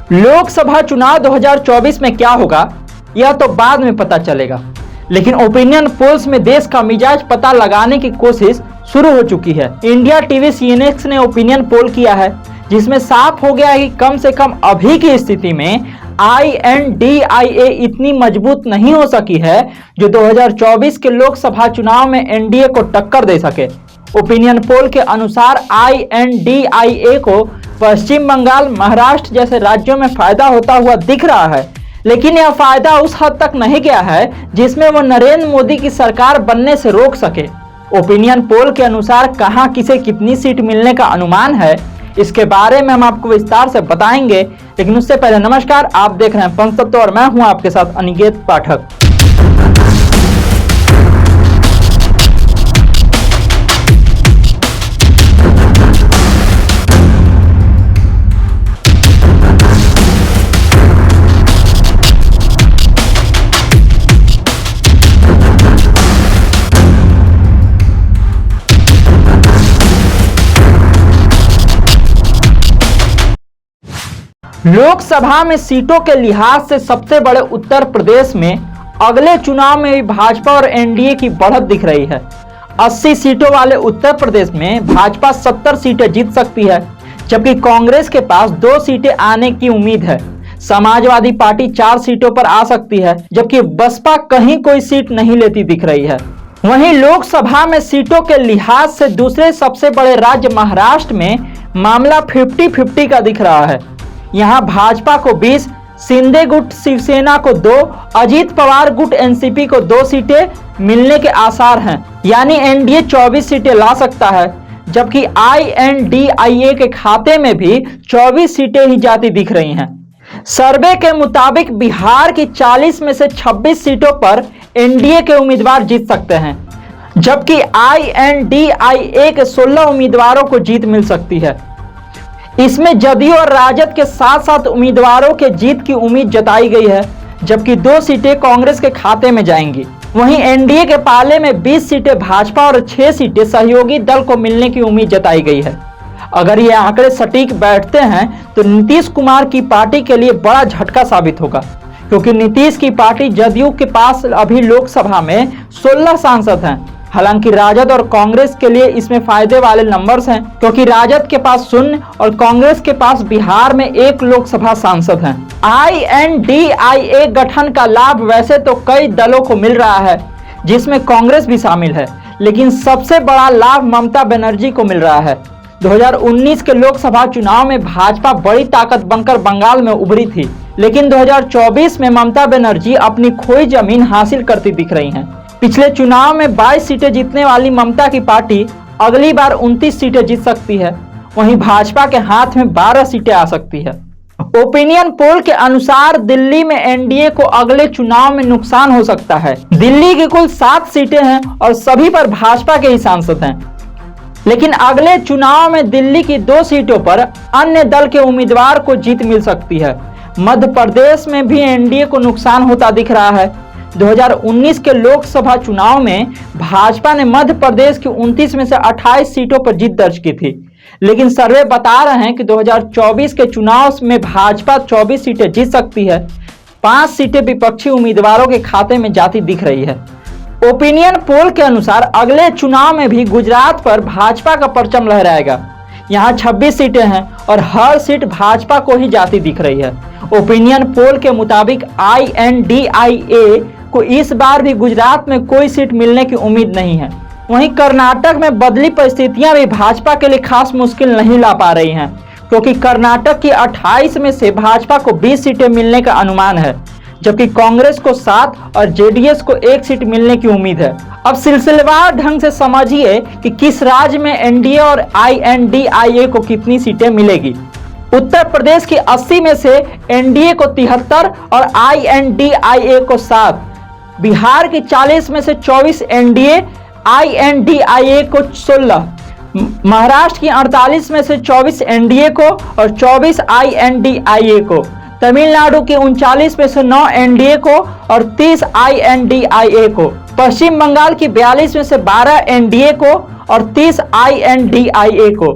लोकसभा चुनाव 2024 में क्या होगा यह तो बाद में पता चलेगा, लेकिन ओपिनियन पोल्स में देश का मिजाज पता लगाने की कोशिश शुरू हो चुकी है। इंडिया टीवी सीएनएक्स ने ओपिनियन पोल किया है जिसमें साफ हो गया है कि कम से कम अभी की स्थिति में INDIA इतनी मजबूत नहीं हो सकी है जो 2024 के लोकसभा चुनाव में एनडीए को टक्कर दे सके। ओपिनियन पोल के अनुसार INDIA को पश्चिम बंगाल, महाराष्ट्र जैसे राज्यों में फायदा होता हुआ दिख रहा है, लेकिन यह फायदा उस हद तक नहीं गया है जिसमें वो नरेंद्र मोदी की सरकार बनने से रोक सके। ओपिनियन पोल के अनुसार कहां किसे कितनी सीट मिलने का अनुमान है, इसके बारे में हम आपको विस्तार से बताएंगे, लेकिन उससे पहले नमस्कार, आप देख रहे हैं पंच तत्व और मैं हूं आपके साथ अनिकेत पाठक। लोकसभा में सीटों के लिहाज से सबसे बड़े उत्तर प्रदेश में अगले चुनाव में भी भाजपा और एनडीए की बढ़त दिख रही है। 80 सीटों वाले उत्तर प्रदेश में भाजपा 70 सीटें जीत सकती है, जबकि कांग्रेस के पास 2 सीटें आने की उम्मीद है। समाजवादी पार्टी 4 सीटों पर आ सकती है, जबकि बसपा कहीं कोई सीट नहीं लेती दिख रही है। वहीं लोकसभा में सीटों के लिहाज से दूसरे सबसे बड़े राज्य महाराष्ट्र में मामला 50-50 का दिख रहा है। यहां भाजपा को 20, शिंदे गुट शिवसेना को 2, अजीत पवार गुट एनसीपी को 2 सीटें मिलने के आसार हैं, यानी एनडीए 24 सीटें ला सकता है, जबकि INDIA के खाते में भी 24 सीटें ही जाती दिख रही हैं। सर्वे के मुताबिक बिहार की 40 में से 26 सीटों पर एनडीए के उम्मीदवार जीत सकते हैं, जबकि INDIA के 16 उम्मीदवारों को जीत मिल सकती है। इसमें जदयू और राजद के 7-7 उम्मीदवारों के जीत की उम्मीद जताई गई है, जबकि 2 सीटें कांग्रेस के खाते में जाएंगी। वहीं एनडीए के पाले में 20 सीटें भाजपा और 6 सीटें सहयोगी दल को मिलने की उम्मीद जताई गई है। अगर ये आंकड़े सटीक बैठते हैं तो नीतीश कुमार की पार्टी के लिए बड़ा झटका साबित होगा, क्योंकि नीतीश की पार्टी जदयू के पास अभी लोकसभा में 16 सांसद हैं। हालांकि राजद और कांग्रेस के लिए इसमें फायदे वाले नंबर्स हैं, क्योंकि राजद के पास 0 और कांग्रेस के पास बिहार में 1 लोकसभा सांसद हैं। INDIA गठन का लाभ वैसे तो कई दलों को मिल रहा है, जिसमें कांग्रेस भी शामिल है, लेकिन सबसे बड़ा लाभ ममता बनर्जी को मिल रहा है। 2019 के लोकसभा चुनाव में भाजपा बड़ी ताकत बनकर बंगाल में उभरी थी, लेकिन 2024 में ममता बनर्जी अपनी खोई जमीन हासिल करती दिख रही हैं। पिछले चुनाव में 22 सीटें जीतने वाली ममता की पार्टी अगली बार 29 सीटें जीत सकती है। वहीं भाजपा के हाथ में 12 सीटें आ सकती है। ओपिनियन पोल के अनुसार दिल्ली में एनडीए को अगले चुनाव में नुकसान हो सकता है। दिल्ली की कुल 7 सीटें हैं और सभी पर भाजपा के ही सांसद हैं, लेकिन अगले चुनाव में दिल्ली की 2 सीटों पर अन्य दल के उम्मीदवार को जीत मिल सकती है। मध्य प्रदेश में भी एनडीए को नुकसान होता दिख रहा है। 2019 के लोकसभा चुनाव में भाजपा ने मध्य प्रदेश की 29 में से 28 सीटों पर जीत दर्ज की थी, लेकिन सर्वे बता रहे हैं कि 2024 के चुनाव में भाजपा 24 सीटें जीत सकती है। 5 सीटें विपक्षी उम्मीदवारों के खाते में जाती दिख रही है। ओपिनियन पोल के अनुसार अगले चुनाव में भी गुजरात पर भाजपा का परचम लहराएगा। यहाँ 26 सीटें हैं और हर सीट भाजपा को ही जाती दिख रही है। ओपिनियन पोल के मुताबिक INDIA को इस बार भी गुजरात में कोई सीट मिलने की उम्मीद नहीं है। वहीं कर्नाटक में बदली परिस्थितियां भी भाजपा के लिए खास मुश्किल नहीं ला पा रही हैं, क्योंकि कर्नाटक की 28 में से भाजपा को 20 सीटें मिलने का अनुमान है, जबकि कांग्रेस को 7 और जेडीएस को 1 सीट मिलने की उम्मीद है। अब सिलसिलेवार ढंग से समझिए कि किस राज्य में एनडीए और INDIA को कितनी सीटें मिलेगी। उत्तर प्रदेश की 80 में से एनडीए को 73 और INDIA को 7, बिहार की 40 में से 24 एनडीए, INDIA को 16, महाराष्ट्र की 48 में से 24 एनडीए को और 24 INDIA को, तमिलनाडु की 39 में से 9 एनडीए को और 30 INDIA को, पश्चिम बंगाल की 42 में से 12 एनडीए को और 30 INDIA को,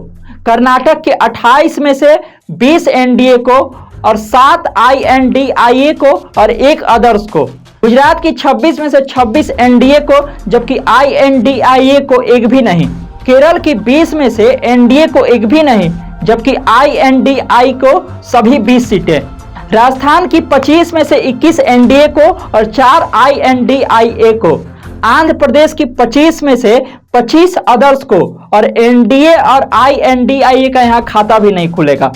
कर्नाटक के 28 में से 20 एनडीए को और 7 INDIA को और 1 अदर्स को। गुजरात की 26 में से 26 NDA को, जबकि INDIA को एक भी नहीं। केरल की 20 में से NDA को एक भी नहीं, जबकि INDI को सभी 20 सीटें। राजस्थान की 25 में से 21 NDA को और 4 INDIA को। आंध्र प्रदेश की 25 में से 25 अदर्स को और NDA और INDIA का यहां खाता भी नहीं खुलेगा।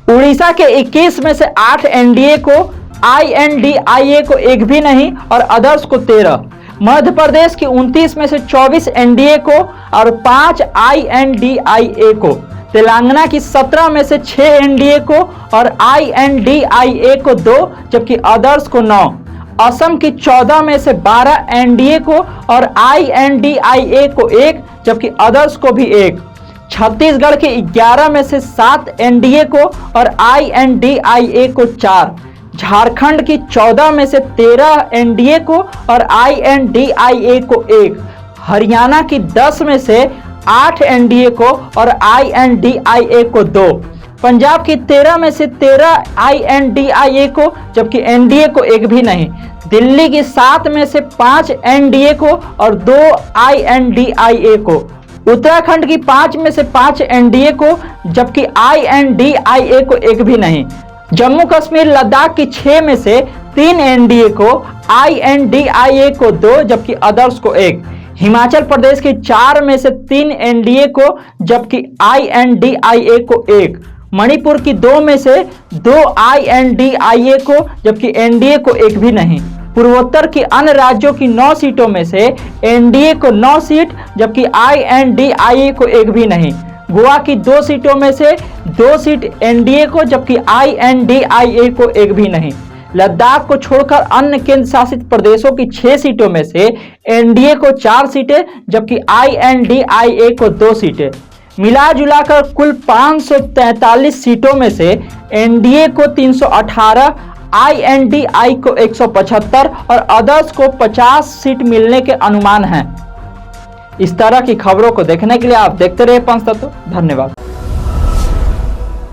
उड़ीसा के 21 में से 8 NDA को, INDIA को एक भी नहीं और अदर्स को 13। मध्य प्रदेश की 29 में से 24 NDA को और 5 INDIA को। तेलंगाना की 17 में से 6 NDA को और INDIA को 2, जबकि अदर्स को 9। असम की 14 में से 12 NDA को और INDIA को 1, जबकि अदर्स को भी 1। छत्तीसगढ़ के 11 में से 7 NDA को और INDIA को 4। झारखंड की 14 में से 13 NDA को और INDIA को 1। हरियाणा की 10 में से 8 NDA को और INDIA को 2। पंजाब की 13 में से 13 INDIA को, जबकि NDA को एक भी नहीं। दिल्ली की 7 में से 5 NDA को और 2 INDIA को। उत्तराखंड की 5 में से 5 NDA को, जबकि INDIA को एक भी नहीं। जम्मू कश्मीर लद्दाख की 6 में से 3 NDA को, INDIA को 2, जबकि अदर्स को 1। हिमाचल प्रदेश की 4 में से 3 NDA को, जबकि INDIA को 1। मणिपुर की 2 में से 2 INDIA को, जबकि NDA को एक भी नहीं। पूर्वोत्तर की अन्य राज्यों की 9 सीटों में से NDA को 9 सीट, जबकि INDIA को एक भी नहीं। गोवा की 2 सीटों में से 2 सीट NDA को, जबकि INDIA को एक भी नहीं। लद्दाख को छोड़कर अन्य केंद्र शासित प्रदेशों की 6 सीटों में से NDA को 4 सीटें, जबकि INDIA को 2 सीटें। मिला जुलाकर कुल 543 सीटों में से NDA को 318, INDI को 175 और अदर्स को 50 सीट मिलने के अनुमान हैं। इस तरह की खबरों को देखने के लिए आप देखते रहिए पंचतत्व। धन्यवाद।